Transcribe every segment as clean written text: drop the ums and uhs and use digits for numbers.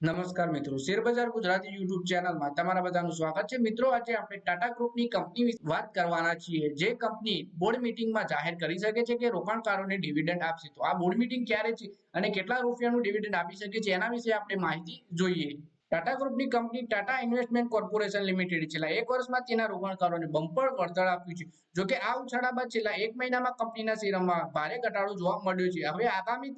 નમસ્કાર મિત્રો, શેરબજાર ગુજરાતી યુટ્યુબ ચેનલમાં તમારા બધાનું સ્વાગત છે. મિત્રો, આજે આપણે ટાટા ગ્રુપની કંપની વિશે વાત કરવાના છીએ, જે કંપની બોર્ડ મીટિંગમાં જાહેર કરી શકે છે કે રોકાણકારોને ડિવિડન્ડ આપશે. તો આ બોર્ડ મીટિંગ ક્યારે છે અને કેટલા રૂપિયાનું ડિવિડન્ડ આપી શકે છે, એના વિશે આપણે માહિતી જોઈએ. ટાટા ગ્રુપની company Tata investment corporation limited છેલ્લા એક વર્ષમાં તેના રોકાણકારોને બમ્પર વળતર આપ્યું છે. જોકે આ ઉછાળા બાદ છેલ્લા એક મહિનામાં કંપનીના શેરોમાં ભારે ઘટાડો જોવા મળ્યો છે. હવે આગામી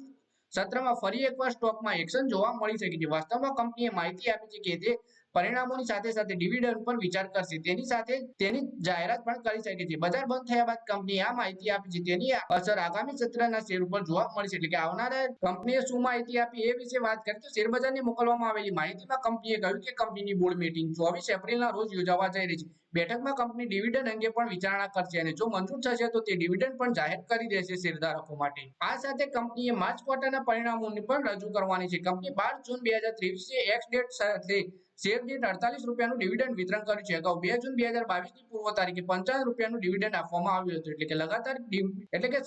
સત્રમાં ફરી એકવાર સ્ટોકમાં એક્શન જોવા મળી શકે છે. વાસ્તવમાં કંપનીએ માહિતી આપી છે કે તે પરિણામોની સાથે સાથે ડિવિડન્ડ પર વિચાર કરશે. તેની સાથે તેની જાહેરાત પણ કરી શકે છે. બજાર બંધ થયા બાદ કંપનીએ આ માહિતી આપી છે. તેની અસર આગામી સત્રના શેર ઉપર જોવા મળશે. એટલે કે આવનારા કંપનીએ શું માહિતી આપી એ વિશે વાત કરીએ તો શેરબજારને મોકલવામાં આવેલી માહિતીમાં કંપનીએ કહ્યું કે કંપનીની બોર્ડ મીટિંગ 24 એપ્રિલના રોજ યોજાવા જઈ રહી છે. બેઠકમાં કંપની ડિવિડન્ડ અંગે પણ વિચારણા કરશે અને જો મંજૂર થશે તો તે ડિવિડન્ડ પણ જાહેર કરી દેશે શેરધારકો માટે. આ સાથે કંપનીએ માર્ચ ક્વાર્ટરના પરિણામોની પણ રજૂ કરવાની છે. કંપની 12 જૂન 2023 એક્સ ડેટ સાથે શેર દીઠ 48 રૂપિયાનું ડિવિડન્ડ વિતરણ કર્યું છે. અગાઉ 2 જૂન 2022 ની પૂર્વ તારીખે 55 રૂપિયાનું ડિવિડન્ડ આપવામાં આવ્યું હતું. એટલે કે લગાતાર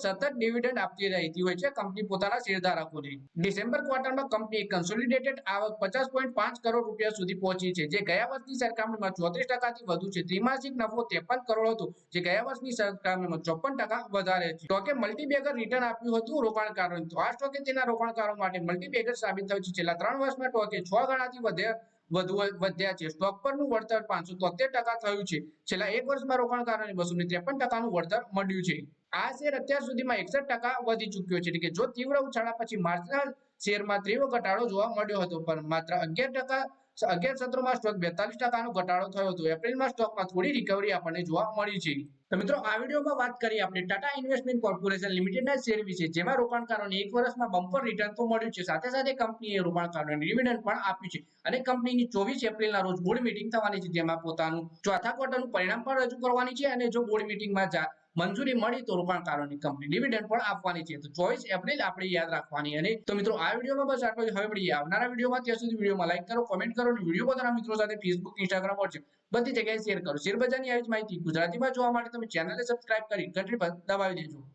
સતત ડિવિડન્ડ આપતી રહેતી હોય છે કંપની પોતાના શેરધારકોને. ડિસેમ્બર ક્વાર્ટરમાં કંપનીએ કન્સોલિડેટેડ આવક 50.5 કરોડ રૂપિયા સુધી પહોંચી છે, જે ગયા વર્ષની સરખામણીમાં 34% થી વધુ છે. ત્રિમાસિક નફો 53 કરોડ હતો, જે ગયા વર્ષની સરખામણીમાં 54% વધારે છે. સ્ટોકે મલ્ટીબેગર રિટર્ન આપ્યું હતું રોકાણકારોને. તો આ સ્ટોકે તેના રોકાણકારો માટે મલ્ટીબેગર સાબિત થયું છે. છેલ્લા 3 વર્ષમાં સ્ટોકે 6 ગણાથી વધ્યા છે. સ્ટોક પરનું વળતર 573% થયું છે. છેલ્લા એક વર્ષમાં રોકાણકારોને 253%નું વળતર મળ્યું છે. આ શેર અત્યાર સુધીમાં 61% વધી ચૂક્યો છે. એટલે કે જો તીવ્ર ઉછાળા પછી માર્ચના શેરમાં તીવ્ર ઘટાડો જોવા મળ્યો હતો, પણ માત્ર 11 સત્રોમાં સ્ટોક 42%નો ઘટાડો થયો હતો. એપ્રિલમાં સ્ટોકમાં થોડી રિકવરી આપણને જોવા મળી છે. તો મિત્રો, આ વિડીયોમાં વાત કરીએ આપણે ટાટા ઇન્વેસ્ટમેન્ટ કોર્પોરેશન લિમિટેડના શેર વિશે, જેમાં રોકાણકારોને એક વર્ષમાં બમ્પર રિટર્ન તો મળ્યું છે. સાથે સાથે કંપનીએ રોકાણકારોને ડિવિડન્ડ પણ આપ્યું છે અને કંપનીની 24 એપ્રિલના રોજ બોર્ડ મીટિંગ થવાની છે, જેમાં પોતાનું ચોથા ક્વાર્ટરનું પરિણામ પણ રજૂ કરવાની છે અને જો બોર્ડ મીટિંગમાં મંજૂરી મળી તો રોકાણકારોની કંપની ડિવિડન્ડ પણ આપવાની છે. તો 24 એપ્રિલ આપણે યાદ રાખવાની. અને તો મિત્રો, આ વિડીયોમાં બસ આટલું જ. હવે મળીએ આવનારા વિડીયોમાં. ત્યાં સુધી વિડીયોમાં લાઈક કરો, કોમેન્ટ કરો અને વિડીયો પોતાના મિત્રો સાથે ફેસબુક, ઇન્સ્ટાગ્રામ, વોટ્સએપ બધી જગ્યાએ શેર કરો. શેરબજારની આવી જ માહિતી ગુજરાતીમાં જોવા માટે તમે ચેનલને સબસ્ક્રાઇબ કરી ઘંટડી પર દબાવી દેજો.